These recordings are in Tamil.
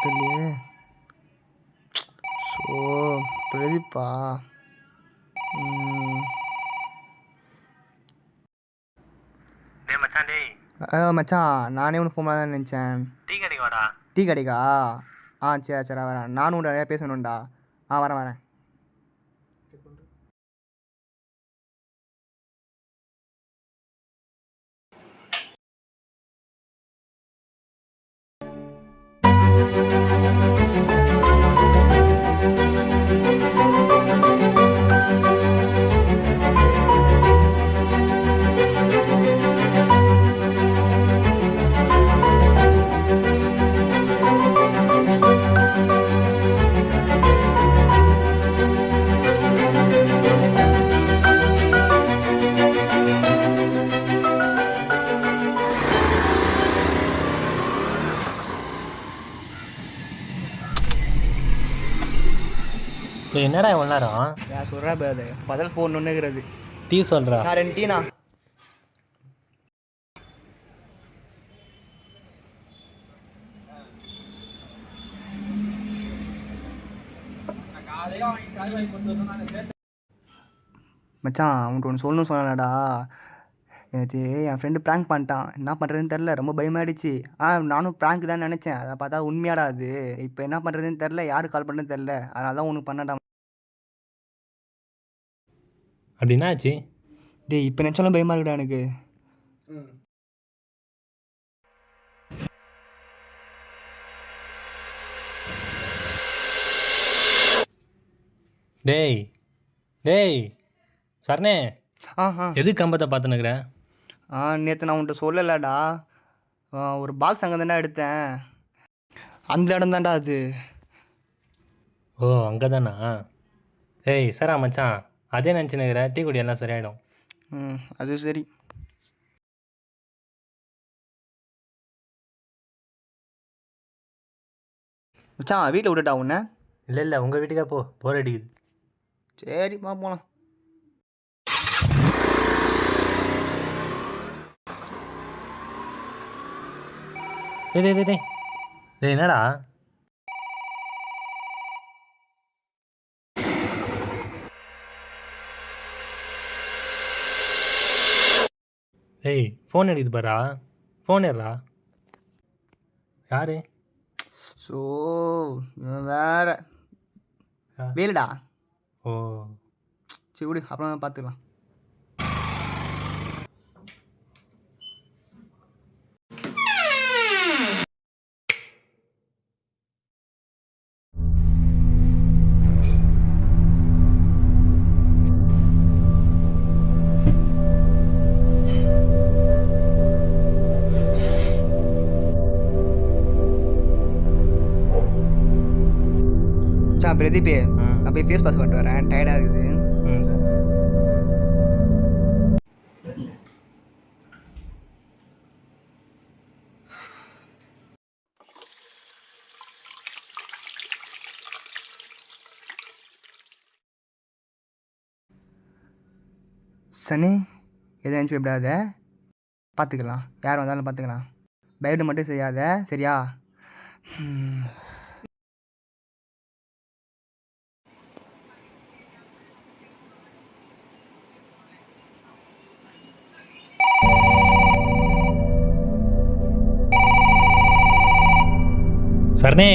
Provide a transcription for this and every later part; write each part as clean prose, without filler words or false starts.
தெரியலையே. ஸோ பிரதீப்பா. டேய் மச்சான் டேய். மச்சான் நானே உனக்கு ஃபோன் தான் நினச்சேன். டீ கடைக்கு வாடா. டீ கடைக்கா? சரி சரி வரேன். நானும் உன்ட்ட நிறையா பேசணும்டா. வரேன். என்னடா இவ்வளோ நேரம்? நான் சொல்கிறேன் அது பதில் ஃபோன் ஒன்றுங்கிறது. டீ சொல்கிறா? நான் 2 டீண்ணா. மச்சான் அவன்கிட்ட ஒன்று சொல்லணும்னு சொன்னானடா. எனக்கு என் ஃப்ரெண்டு ப்ராங்க் பண்ணிட்டான். என்ன பண்ணுறதுன்னு தெரில. ரொம்ப பயமாயிடுச்சு. நானும் ப்ராங்க் தான் நினச்சேன். அதை பார்த்தா உண்மையாடா அது. இப்போ என்ன பண்ணுறதுன்னு தெரில. யார் கால் பண்ணுறதுன்னு தெரில. அதனால தான் உனக்கு பண்ணடா. அப்படின்னா ஆச்சு? டேய் இப்போ நினச்சாலும் பயமாக இருக்குடா எனக்கு. டேய் டேய் சரணே, எது கம்பத்தை பார்த்துனுக்குற? நேற்று நான் உன்கிட்ட சொல்லலடா. ஒரு பாக்ஸ் அங்கே தானே எடுத்தேன். அந்த இடம் தான்டா அது. ஓ அங்கே தானா? ஏய் சரா மச்சான், அதே நினச்சினுக்கிற. டீ குடி எல்லாம் சரியாயிடும். அது சரி. மச்சான் வீட்டில் விட்டுட்டா உன்னை? இல்லை உங்கள் வீட்டுக்கா போ, போர் அடிக்குது. சரிப்பா போகலாம். டேய் என்னடா? ஏய் ஃபோன் அடிக்குது பாரா. ஃபோன் ஏறா. யாரு? ஸோ வேற வேலுடா. ஓ சரி விடு, அப்புறம் பார்த்துக்கலாம். பிரதீப் நான் போய் ஃபேஸ் வாஷ் பண்ணிட்டு வரேன். டயர்டாக இருக்குது. சனி எதை நினச்சி விடாத. பார்த்துக்கலாம், யார் வந்தாலும் பார்த்துக்கலாம். பயப்பட மட்டும் செய்யாத, சரியா? சரணே,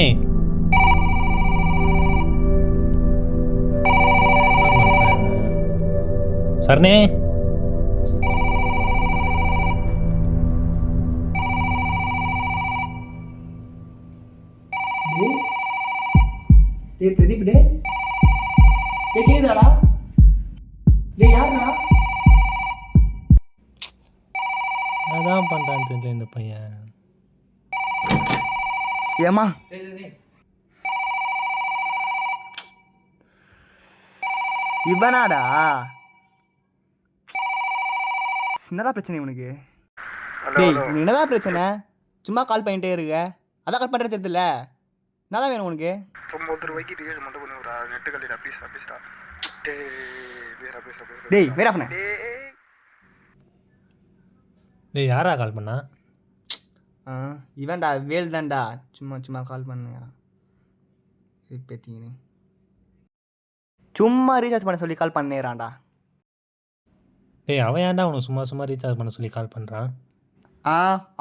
சரணே டேய் பிரதீப், டே கேக்குதாடா? டேய் யாருடா? அதான் பண்ணுறான்னு தெரியல இந்த பையன். ஏமா இவனாடா? என்னதான் பிரச்சனை உனக்கு? டேய் உனக்கு என்னதான் பிரச்சனை? சும்மா கால் பண்ணிட்டே இருக்க. அதான் கட் பண்ணுறது தெரியல. என்னதான் வேணும் உனக்கு? 90 ரூபாய்க்கு ரீசார்ஜ் மட்டும் பண்ணுறா. நெட்டு கல்லிடா ப்ளீஸ்டா. டேய் வேற ஆஃப்னே. யாரா கால் பண்ணா? இவன்டா வேல் தான்டா. சும்மா கால் பண்ணுங்க. பேத்திங்கன்னு சும்மா ரீசார்ஜ் பண்ண சொல்லி கால் பண்ணேறான்டா. டேய் அவன் ஏன்டா அவனுக்கு சும்மா சும்மா ரீசார்ஜ் பண்ண சொல்லி கால் பண்ணுறான்?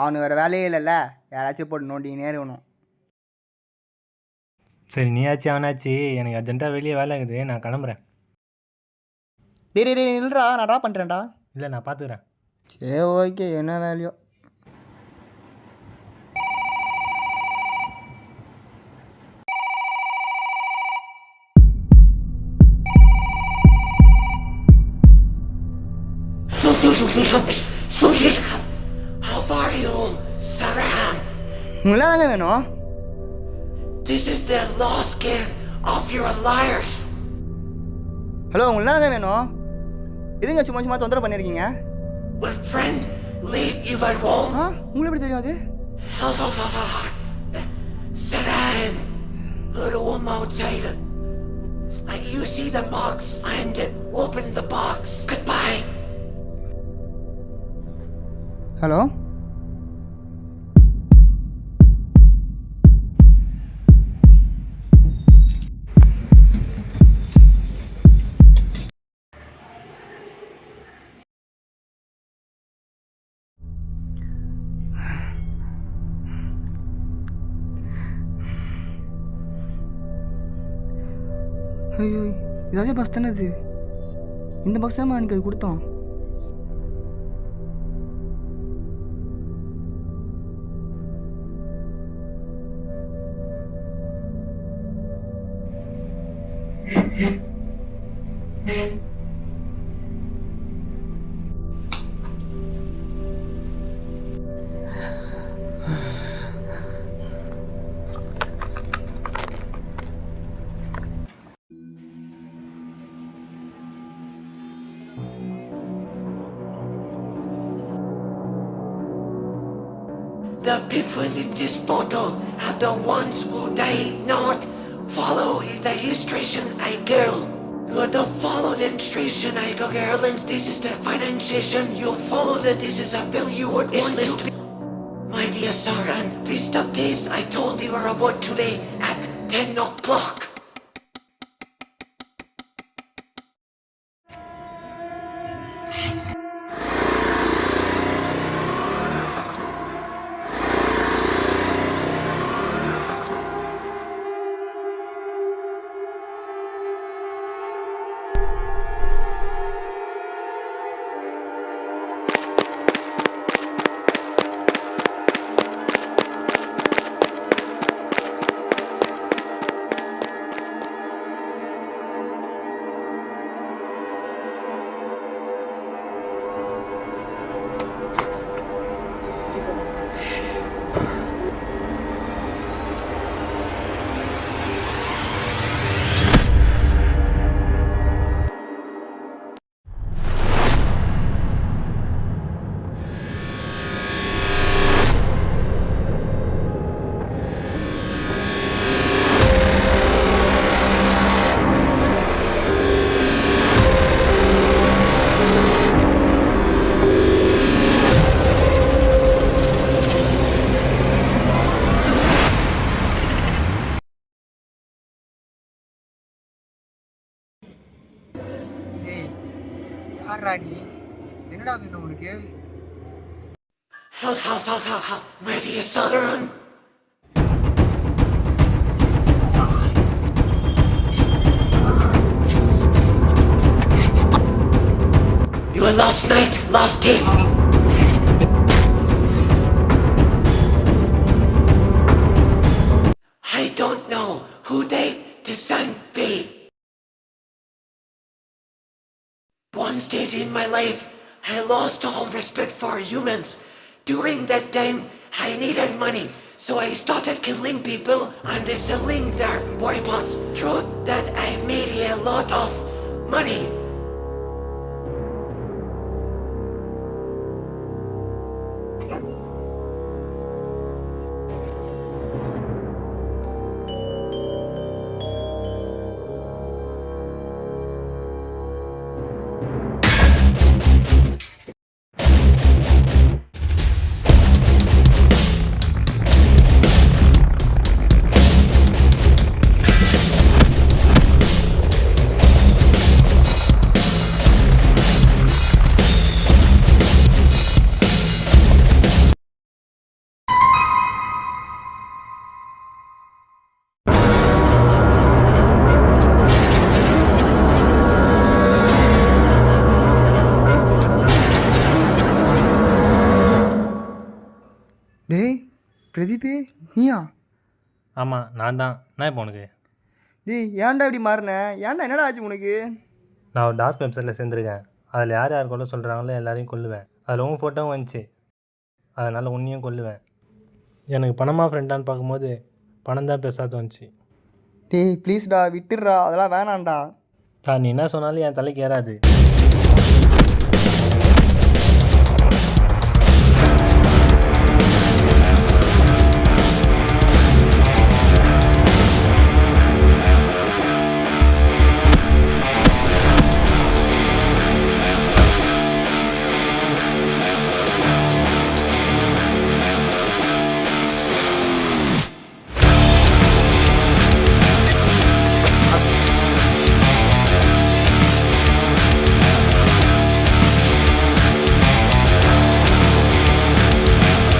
அவனுக்கு வேறு வேலையே இல்லைல்ல, யாராச்சும் போட்டு நோண்டினே இருக்கணும். சரி நீயாச்சு அவனாச்சு, எனக்கு அர்ஜென்ட்டாக வெளியே வேலை இருக்குது, நான் கிளம்புறேன். டேய் நில்றா, நான் ட்ரா பண்ணுறேன்டா. இல்லை நான் பார்த்துக்கிறேன். சரி ஓகே, என்ன வேலையோ. How are you, Sarah? உங்களுக்கு தானே வேணும்? This is the last game of your liars. Hello, உங்களுக்கு தானே வேணும்? எதுங்க சும்மா சும்மா தொந்தரவு பண்ணியிருக்கீங்க? Will friend leave you at home? உங்களுக்கு எப்படி தெரியாது? Sarah, go to home outside. You see the box and open the box. Goodbye. Hello, ஐயோ இதாவது பஸ் தானே இது? இந்த பஸ் தான் எனக்கு அது கொடுத்தோம். The people in this photo are the ones who did not follow the instruction I girl. You don't follow the instruction I go girl, and this is the financiation. You follow that this is a bill you would want to. My dear Saran, please stop this. I told you were about today at 10 o'clock. யாரா நீ? என்னடா வேணும் உனக்கு? My dear Saran. You were last night, last game. I don't know who they descend be. One stage in my life, I lost all respect for humans. During that time, I needed money, so I started killing people and selling their body parts. Through that, I made a lot of money. டேய் பிரதீபே நீயா? ஆமாம் நான் தான். என்ன இப்போ உனக்கு? டேய் ஏன்டா இப்படி மாறின? ஏன்டா என்னடா ஆச்சு உனக்கு? நான் ஒரு டார்க் வெப்சைட்டில் சேர்ந்துருக்கேன். அதில் யார் யார் கொல்ல சொல்கிறாங்களோ எல்லாரையும் கொல்லுவேன். அதில் உன் ஃபோட்டோவும் வந்துச்சு. அதனால் உன்னையும் கொல்லுவேன். எனக்கு பணமாக ஃப்ரெண்டான்னு பார்க்கும்போது பணம் தான் பெருசாக தோணுச்சு. டேய் ப்ளீஸ்டா விட்டுடுறா, அதெல்லாம் வேணாம்டா. நீ என்ன சொன்னாலும் என் தலைக்கு ஏறாது.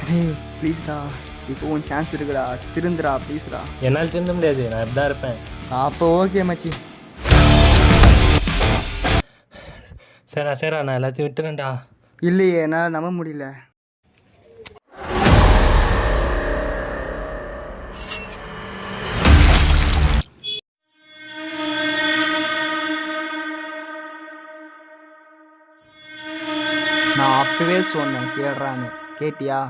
டேய் ப்ளீஸ்டா, இப்போ உன் சான்ஸ் இருக்குடா, திருந்துடா ப்ளீஸ்டா. என்னால் திருந்த முடியாது. நான் இப்படி தான் இருப்பேன். அப்போ ஓகே மச்சி. சரிடா நான் எல்லாத்தையும் விட்டுறேன்டா. இல்லையே என்னால் நம்ப முடியல. நான் அப்பவே சொன்னேன் கேடுறான்னு, கேட்டியா?